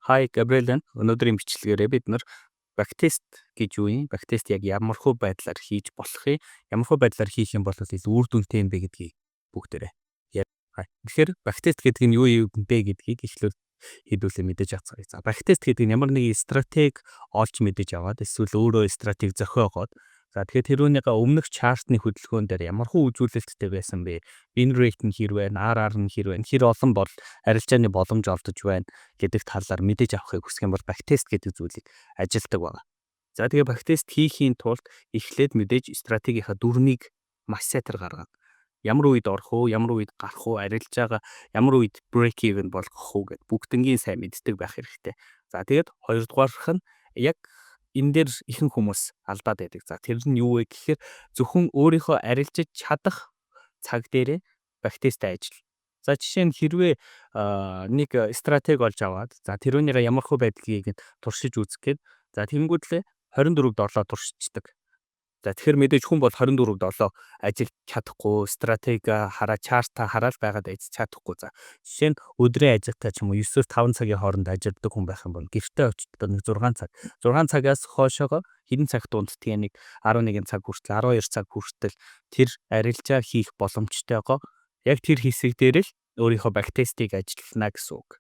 Hi Gabriel, өнөөдрийн бичлэгээрээ бид нар бактест гэж юу юм? Бактест яг ямархуу байдлаар хийж болох юм? Ямархуу байдлаар хийх юм бол илүү үр дүнтэй юм бэ гэдгийг бүгдээрээ яг. Тэгэхээр бактест гэдэг нь юу юм бэ гэдгийг эхлээд хэдүүлээ мэдээж авцгаая. За бактест гэдэг нь ямар нэгэн стратеги олж мэдээж аваад эсвэл өөрөө стратеги зохиогоод тэгэхээр тэрүүнийгээ өмнөх чартны хөдөлгөөн дээр ямархуу үзүүлэлттэй байсан бэ? Win rate нь хэр байна? RR нь хэр байна? Хэр олон бол арилжааны боломж олдож байна гэдэг талаар мэдээж авахыг хүсэх юм бол бактест гэдэг зүйлийг ажилтдаг байна. За тэгээ бактест хийхийн тулд эхлээд мэдээж стратегийнхаа дүрмийг маш сайтар гаргаад ямар үед орох уу, ямар үед гарах уу, арилж байгаа ямар үед break even болгох уу гэд бүгднгийн сайн мэддэг байх хэрэгтэй. За тэгээд хоёрдугаарх нь яг энэ дээр ихэнх хүмүүс алдаад байдаг. За тэр нь юу вэ гэхээр зөвхөн өөрийнхөө арилжиж чадах цаг дээрээ бактесттэй ажил. За жишээ нь хэрвээ нэг стратеги олж аваад за тэрүүнийгээ ямархуу байдлыг туршиж үзэх гээд за тэнгүүдлээ 24-д орлоо туршичдаг. За тэгэхээр мэдээж хүн бол 24-д орлоо ажиллаж чадахгүй, стратеги хараа чарта хараад байгаад ажиж чадахгүй. За жишээ нь өдрийн ажилтаа ч юм уу 9-өөс 5 цагийн хооронд ажилладаг хүн байх юм бол гэртээ очиод нэг 6 цаг. 6 цагаас хойшоогоо хэдэн цаг дундтгийн нэг 11 цаг хүртэл 12 цаг хүртэл тэр арилжаа хийх боломжтойгоо яг тэр хэсэг дээр л өөрийнхөө бактестийг ажиллана гэсэн үг.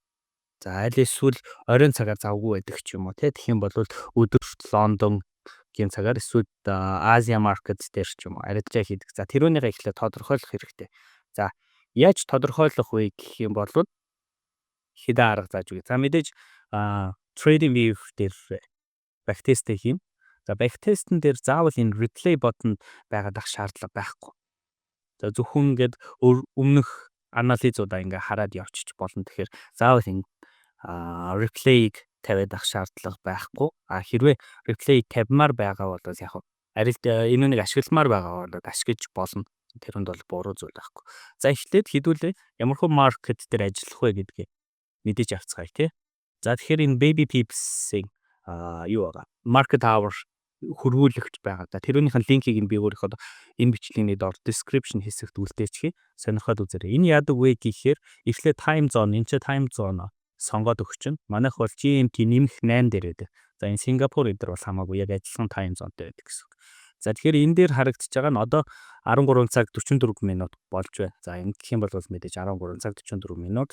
За аль эсвэл оройн цагаар завгүй байдаг ч юм уу тэгэх юм бол өдөрт Лондон гийн цагаар эсвэл Азия маркет дээр ч юм уу арилжаа хийдэг. За тэрүүнийгээ эхлээд тодорхойлох хэрэгтэй. За яаж тодорхойлох вэ гэх юм бол хэдэн арга зааж өгье. За мэдээж trading view дээр бактесттэй хийн. За бактестэн дээр заавал энэ replay button байгаад ах шаардлага байхгүй. За зөвхөн ингээд өмнөх анализуудаа ингээ хараад явчих болно. Тэгэхээр заавал энэ replay-г тавиад ах шаардлага байхгүй. Хэрвээ replay тавьмаар байгаа бол яг энэнийг ашигламаар байгаа бол ашиглаж болно. Тэрэнд бол буруу зүйл байхгүй. За эхлээд хэдүүлээ ямархуу маркет дээр ажиллах вэ гэдгийг мэдээж авцгаая тий. За тэгэхээр энэ baby pips-ийн юу байгаа? Market hour хөрвүүлэгч байгаа. За тэрүүнийхэн линкийг би өөрийнхөө энэ бичлэгийн доор description хэсэгт үлдээчихье. Сонирхоод үзээрэй. Энэ яадаг вэ гэхээр эхлээд time zone, энэ ч time zone сонгоод өгч чинь. Манайх бол GMT нэмэх 8 дээр байдаг. За энэ Сингапур эдэр бол хамаагүй яг адилхан time zone-тэй байдаг гэсэн үг. За тэгэхээр энэ дээр харагдаж байгаа нь одоо 13 цаг 44 минут болж байна. За ингэ гэх юм бол мэдээж 13 цаг 44 минут.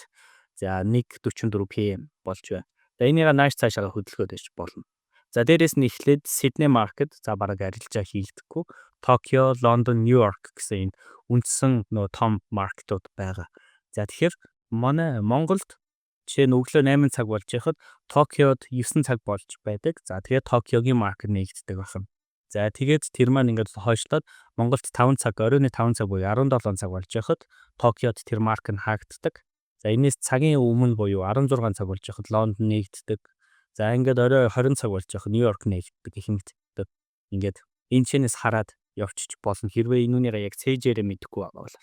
За 1:44 PM болж байна. За энийг нааш цаашаа хөдөлгөөд байж болно. За дээрээс нь эхлээд Сидней маркет за бараг арилжаа хийгдэггүй. Токио, Лондон, Нью-Йорк гэсэн энэ үндсэн том маркетууд байгаа. За тэгэхээр манай Монголд жишээ нь өглөө 8 цаг болж байхад Токиод 9 цаг болж байдаг. За тэгээд Токиогийн маркет нэгддэг байна. За тэгээд тэр маань ингээд хойшлоод Монголд 5 цаг, оройн 5 цаг буюу 17 цаг болж байхад Токиод тэр маркет хаагддаг. За энэс цагийн өмнө буюу 16 цаг болж байхад Лондон нэгддэг. За ингээд орой 20 цаг болж байхад Нью-Йорк нэгддэг гэх мэттэй. Ингээд энэ чэнэс хараад явчих болно. Хэрвээ энүүнийгээ яг цээжээрээ мэдэхгүй байгаа бол.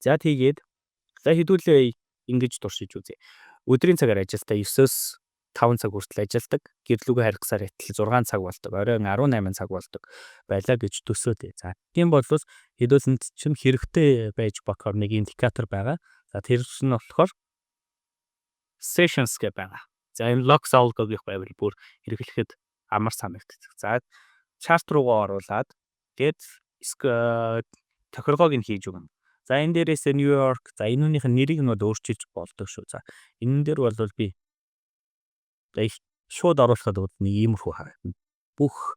За тэгээд за хэдүүлээ ингэж туршиж үзье. Өдрийн цагаар ажилтаа 9-өөс 5 цаг хүртэл ажилдаг. Гэрлүүгээ харьцаар адил 6 цаг болдог. Оройн 18 цаг болдог байлаа гэж төсөөлье. За тийм бол хэдүүлэнд чинь хэрэгтэй байж болохоор нэг индикатор байгаа. За тэр нь болохоор sessions гэх байгаа. За энэ logs algo-гийнх байвал бүр хэрэглэхэд амар санагддаг. За чарт руугаа оруулаад тэгээд тохиргоог нь хийж өгнө. За энэ дээрээс Нью-Йорк за энүүнийх нь нэрийг нь өөрчилж болдог шүү. За энэ дээр бол би шууд оруулахад нэг иймэрхүү харагдана. Бүх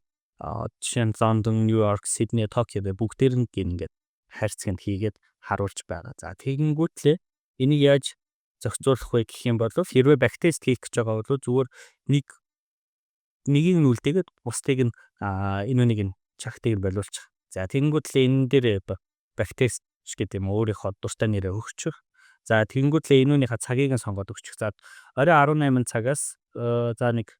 жишээ нь Лондон, Нью-Йорк, Сидней, Токио бүгдээр нь ингээд харьцагт хийгээд харуулж байгаа. За тэгэнгүүтлээ энийг яаж зохицуулах вэ гэх юм бол хэрвээ бактест хийх гэж байгаа бол зүгээр нэгийг нь үлдээгээд бусдыг нь энүүнийг нь чагтыг болиулчих. За тэгэнгүүтлээ энэ дээр бактест гэдэг юм өөрийнхөө дуртай нэрээ өгчих. За тэгэнгүүтлээ энүүнийхээ цагийг нь сонгоод өгчих. За орой 18 цагаас за нэг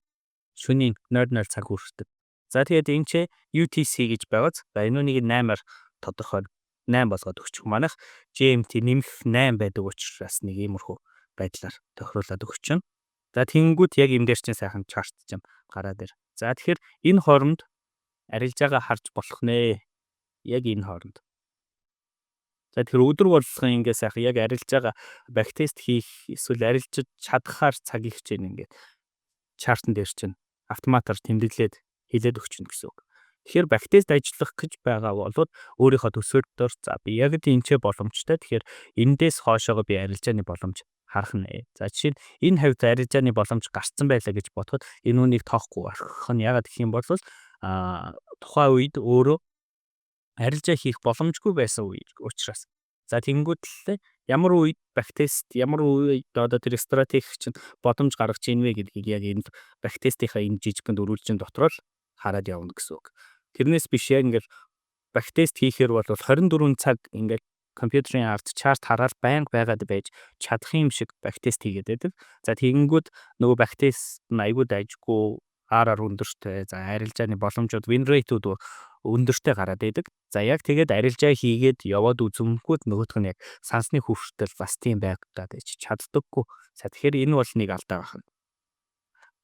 шөнийн 00 цаг хүртэл. За тэгээд энэ ч UTC гэж байгааз. За энүүнийг 8-аар тодорхой 8 болгоод өгчих. Манайх GMT нэмэх 8 байдаг учраас нэг иймэрхүү байдлаар тохируулаад өгч чинь. За тэгэнгүүт яг энэ дээр чинь сайхан чарт чинь гараад ир. За тэгэхээр энэ хооронд арилжаагаа харж болох нэ. Яг энэ хооронд. За тэгэхээр өдөр болгон ингээ сайхан яг арилжаагаа бактест хийх эсвэл арилжиж чадхаар цаг их чинь ингээ чартан дээр чинь автоматар тэмдэглээд хилээд өгчнө гэсэн үг. Тэгэхээр backtest ажиллах гэж байгаа бол өөрийнхөө төсөөлтөөр за би яг тиймчээ боломжтой. Тэгэхээр эндээс хоошоогоо би арилжааны боломж харах нэ. За жишээ нь энэ хавьд арилжааны боломж гарцсан байлаа гэж бодоход энэ үнийг тоохгүй арах нь ягаад гэх юм бол тухайн үед өөрөө арилжаа хийх боломжгүй байсан учраас. За тэгэнгүүт л ямар үед backtest ямар үед одоо тэр стратеги чинь боломж гаргаж ийн вэ гэдгийг яг энэ backtest-ийнхаа энэ жижигхэн дөрвөлжин дотор л хараад явна гэсэн үг. Тэрнээс биш яг ингээд backtest хийхээр бол 24 цаг ингээд компьютерийн ард чарт хараад байнга байгаад байж чадах юм шиг backtest хийгээд байдаг. За тэгэнгүүт нөгөө backtest нь аягүй дайжгүй RR өндөртэй, за арилжааны боломжууд win rate-ууд өндөртэй гараад байдаг. За яг тэгээд арилжаа хийгээд яваад үзэмгүүд нөгөөх нь яг сансны хөвшөлтөл бас тийм байгаад байж чаддаггүй. За тэгэхээр энэ бол нэг алдаа байна.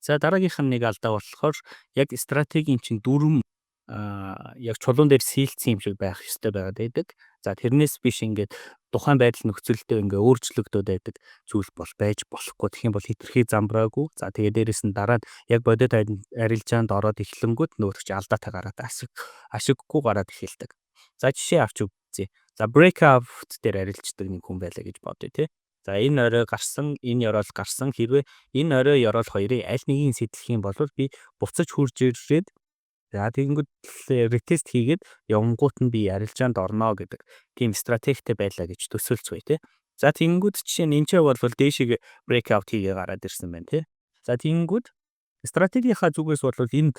За дараагийнх нь нэг алдаа болохоор яг стратегийн чинь дүрм яг чулуун дээр сийлцсэн юм шиг байх ёстой байгаад байдаг. За тэрнээс биш ингээд тухайн байдал нөхцөлдөө ингээ өөрчлөгдөд байдаг зүйл бол байж болохгүй. Тэгэх юм бол хитрхи замбраагүй. За тэгээ дээрэс нь дараад яг бодит арилжаанд ороод эхлэнгүүт нөгөө чи алдаатай гараад ашиггүй гараад эхэлдэг. За жишээ авч үзье. За breakout дээр арилждаг нэг хүн байлаа гэж бодъё тий. За энэ орой гарсан, энэ ёроол гарсан. Хэрвээ энэ орой ёроол хоёрын аль нэгийг сэтлэх юм бол би буцаж хурж ирээд за тэгэнгүүт retest хийгээд явангуут нь би арилжаанд орно гэдэг тийм стратегтэй байлаа гэж төсөөлцгөө тий. За тэгэнгүүт жишээ нь энэ ч бол дээшээ breakout хийгээ гараад ирсэн байна тий. За тэгэнгүүт стратегийнхаа зүгээс бол энэ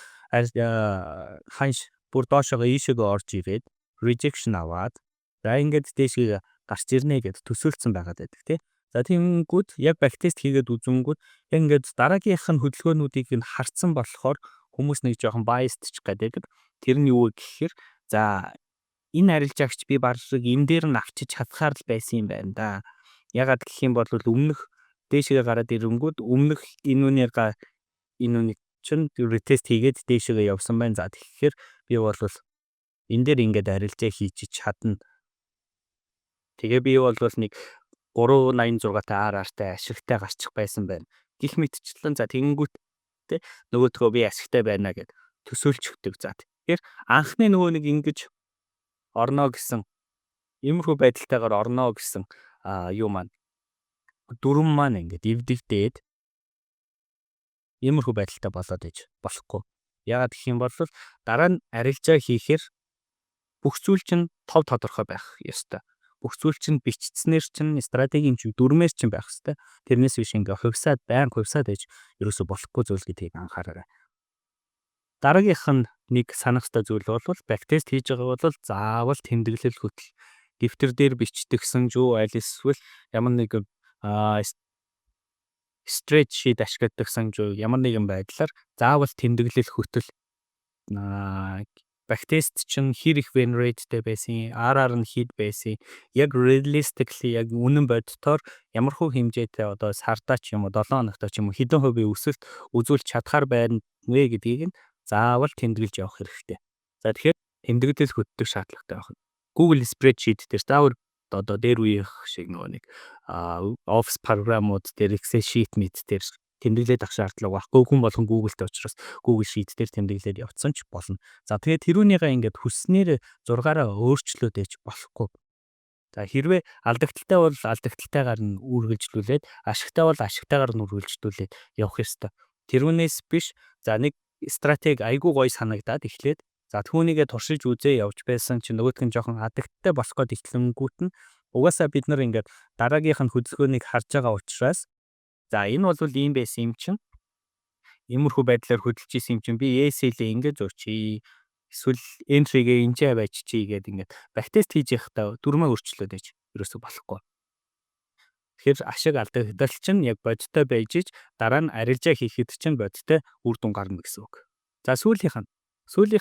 ханш бүр доошоо ийшээгээ орж ирээд rejection аваад за ингээд дээшээ гарч ирнэ гэд төсөөлцсөн байгаад байдаг тий. За тэгэнгүүт яг backtest хийгээд үзэнгүүт яг ингээд дараагийнх нь хөдөлгөөнүүдийг нь харцсан болохоор хүмүүс нэг жоохон biased ч гэдэг. Тэр нь юу гэхээр за энэ арилжаагч би баг энэ дээр нь авчиж чадхаар л байсан юм байна да. Ягаад гэх юм бол өмнөх дээшээ гараад ирэнгүүт өмнөх энэ үнийг чинь retest хийгээд дээшээ явсан байна. За тэгэхээр би бол энэ дээр ингээд арилжаа хийж чадна. Тэгээ би бол нэг 386-тай RR-тай ашигтай гарчих байсан байна. Гэх мэтчлэн за тэгэнгүүт нөгөөдгөө би ашигтай байна гэд төсөөлч өгдөг. За тэгэхээр анхны нөгөө нэг ингэж орно гэсэн иймэрхүү байдалтайгаар орно гэсэн юу маань дүрм маань ингээд эвдэгдээд иймэрхүү байдалтай болоод иж болохгүй. Яагаад гэх юм бол дараа нь арилжаа хийхээр бүх зүйл чинь тов тодорхой байх ёстой. Бүх зүйл чинь бичснээр чинь стратегийн чинь дүрмээр чинь байх ёстой. Тэрнээс биш ингээ байнга хувьсаад ээж ерөөсө болохгүй зүйл гэдгийг анхаараарай. Дараагийнх нь нэг санах ёстой зүйл бол backtest хийж байгаа бол заавал тэмдэглэл хөтөл дэвтэр дээр бичдэгсэн жөө аль эсвэл ямар нэгэн spreadsheet ашигладагсан жөө ямар нэгэн байдлаар заавал тэмдэглэл хөтөл backtest чинь хэр их win rateтэй байсан, RR нь хэд байсан, яг realistically яг үнэн бодтоор ямархуу хэмжээтэй одоо сардаа ч юм уу 7 хоногт ч юм уу хэдэн хувийн өсөлт үзүүлж чадхаар байна вэ гэдгийг нь заавал тэмдэглэж явах хэрэгтэй. За тэгэхээр тэмдэглэл хөтөлөх шаардлагатай байна. Google spreadsheet дээр заавал одоо дээр үеийнх шиг нөгөө нэг Office програмууд дээр Excel sheet дээр тэмдэглээд авах шаардлага байхгүй. Хүн болгон Google-тэй учраас Google Sheet дээр тэмдэглээд явцсан ч болно. За тэгээд тэрүүнийгээ ингээд хүснээр 6-аараа өөрчлөөд ээж болохгүй. За хэрвээ алдагдaltaй бол алдагдaltaйгаар нь үргэлжлүүлээд, ашигтай бол ашигтайгаар нь үргэлжлүүлээд явах ёстой. Тэрүүнээс биш за нэг стратеги айгүй гоё санагдаад эхлээд за түүнийгээ туршиж үзээ явж байсан чинь нөгөөдх нь жоохон адагдaltaй болох гээд ихлэнгүүт нь угаасаа бид нар ингээд дараагийнх нь хөдөлгөөнийг харж байгаа учраас за энэ бол ийм байсан юм чинь иймэрхүү байдлаар хөдөлж исэн юм чинь би ESL-ийг ингэж зурчий эсвэл entry-гээ энэчээ байччий гэдэг ингээд backtest хийж явахдаа дүрмээ өөрчлөөд ээж ерөөсө болохгүй. Тэгэхээр ашиг алдагдал чинь яг бодиттой байж ич дараа нь арилжаа хийхэд чинь бодиттой үр дүн гарна гэсэн үг. За сүүлийнх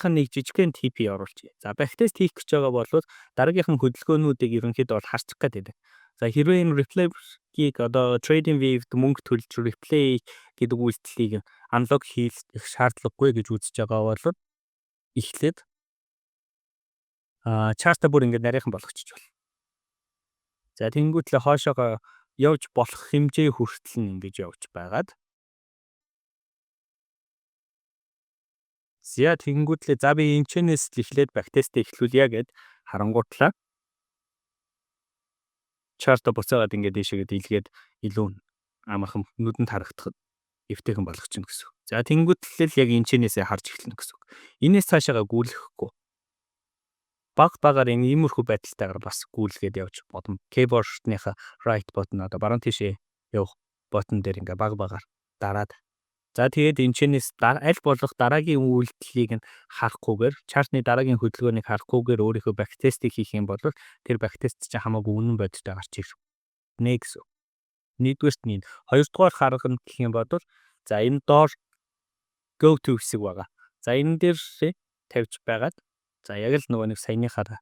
нь нэг жижигхэн TP оруулъя. За backtest хийх гэж байгаа бол дараагийнх нь хөдөлгөөнүүдийг ерөнхийдөө бол харчих гэдэг. За хэрвээ энэ replay-ийг одоо trading view-д мөнгө төлж replay гэдэг үйлдэлийг unlock хийх шаардлагагүй гэж үзэж байгаа бол эхлээд чарта бүр ингээд нарийнхан болгочих болно. За тэнгүүтлээ хоошоогоо явж болох хэмжээ хүртэл нь ингэж явж байгаад За тэгэнгүүтлээ за би энэчнээс л эхлээд бактестээ эхлүүлье гэд харангуутлаа чарта буцаагаад ингээд дээшээгээ дийлгээд илүү амархан нүдэнд харагдахад эвтэйхэн болгочихно гэсэн үг. За тэгэнгүүтлээ л яг энэчнээсээ харж эхэлнэ гэсэн үг. Инээс цаашаага гүйлгэхгүй баг багаар иймэрхүү байдалтайгаар бас гүйлгээд явж бодно. Keyboard-ныхаа right button одоо баруун тишээ явах button дээр ингээ баг багаар дараад за тэгээд энэчнээс аль болох дараагийн үйлдэлийг нь харахгүйгээр чартны дараагийн хөдөлгөөнийг харахгүйгээр өөрийнхөө бактестийг хийх юм бол тэр бактест чинь хамаагүй үнэн бодтой гарч ирнэ гэсэн. Нэгдүгээрт нь хоёрдугаар харах нь гэх юм бол за энэ доор go to хэсэг байгаа. За энэ дээр тавьж байгаад за яг л нөгөө нэг саяныхаараа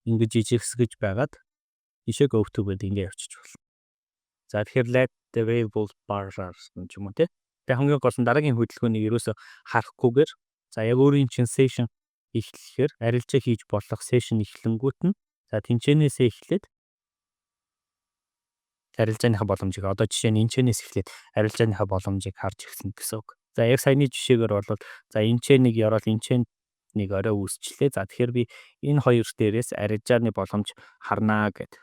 ингэж ижигсгэж байгаад ишээ go to гэдэг ингэ явчих болно. За тэгэхээр let the variable bars ч юм уу те. Тэгээ хамгийн гол нь дараагийн хөдөлгөөнийг ерөөсө харахгүйгээр за яг өөрийн чин session эхлэхээр арилжаа хийж болох session эхлэнгүүт нь за тэнцэнээсээ эхлээд арилжааныхаа боломжийг одоо жишээ нь энэчнээс эхлээд арилжааныхаа боломжийг харж эхэлнэ гэсэн үг. За яг саяны жишээгээр бол за энэчнийг ярол энэчнийг орой үүсчлээ. За тэгэхээр би энэ хоёр дээрээс арилжааны боломж харнаа гэд.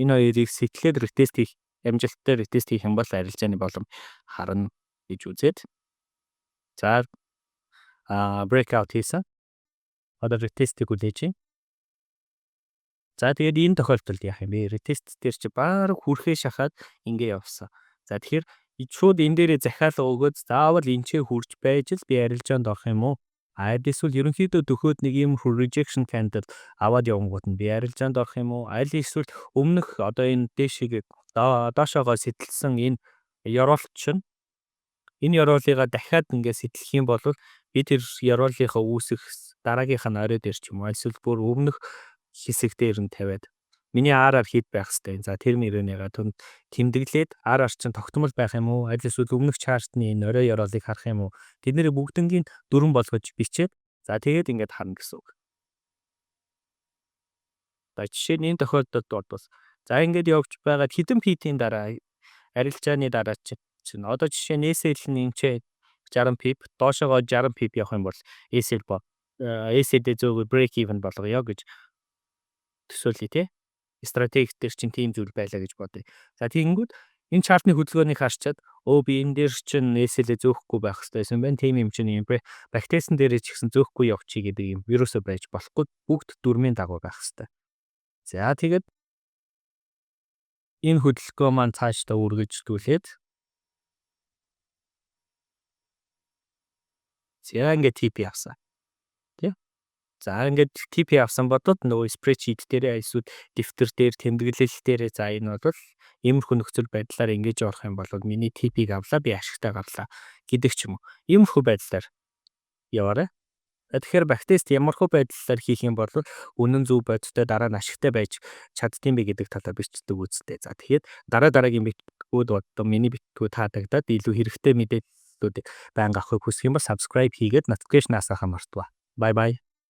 Энэ хоёрыг сэтлээд ретест хийх амжилттай ретест хийх юм бол арилжааны боломж харна гэж үзээд. За breakout хийсэн. Одоо ретестийг үлээж. За тэгээд энэ тохиолдолд яах юм бэ? Ретест дээр чи баар хүрхээ шахаад ингэ явсан. За тэгэхээр шууд энэ дээрээ захиалга өгөөд заавал энчээ хурж байж л би арилжаанд орох юм уу? Эсвэл ерөнхийдөө төхөөд нэг юм rejection candidate аваад явангууд нь би арилжаанд орох юм уу? Аль эсвэл өмнөх одоо энэ дээшээ доошоогоо сэтэлсэн энэ ёроолч нь энэ ёроолыгаа дахиад ингэ сэтлэх юм бол би тэр ёроолынхаа үүсэх дараагийнх нь орой дээр ч юм уу эсвэл бүр өмнөх хэсэг дээр нь тавиад миний R-аар хит байх хэвээр. За тэр нэрнийгаа түн тэмдэглээд R-аар чинь тогтмол байх юм уу? Аль эсвэл өмнөх чартны энэ орой ёроолыг харах юм уу? Тэднэрийг бүгднийг дөрвөн болгож бичээд за тэгээд ингээд харна гэсэн үг. За жишээ нь энэ тохиолдолд бол за ингээд явж байгаад хэдэн пипийн дараа арилжааны дараа чинь одоо жишээ нь SL нь энэ 60 пип доошоогоо 60 пип явах юм бол SL-д зөвхөн break even болгоё гэж төсөөлье тий. Стратеги дээр чинь тийм зүйл байлаа гэж бодъё. За тэгэнгүүт энэ чартны хөдөлгөөнийг харчаад би энэ дээр чинь SL-ээ зөөхгүй байх хэрэгтэй юм байна. Тийм юм чинь юм бэ. Бактестн дээрээ ч гэсэн зөөхгүй явчих гэдэг юм вирусоо байж болохгүй бүгд дөрмийн дагуу байх хэрэгтэй. За тэгээд энэ хөдөлгөөн маань цаашдаа үргэлжлүүлээд за ингээд TP авсан. За ингээд TP авсан бодоод нөгөө spreadsheet дээрээ эсвэл дэвтэр дээр тэмдэглэл дээрээ за энэ бол иймэрхүү нөхцөл байдлаар ингэж орох юм бол миний TP-г авлаа би ашигтай гарлаа гэдэг ч юм уу. Иймэрхүү байдлаар яваарай. Тэгэхээр бактест ямархуу байдлаар хийх юм бол үнэн зөв бодтой дараа нь ашигтай байж чаддсан бэ гэдэг талаар бичдэг үстэй. За тэгэхээр дараагийн битгэүүд одоо миний битгэүүд таадагдаад илүү хэрэгтэй мэдээллүүдийг байнга авахыг хүсэх юм бол subscribe хийгээд notification-аас хамаартваа. Bye bye.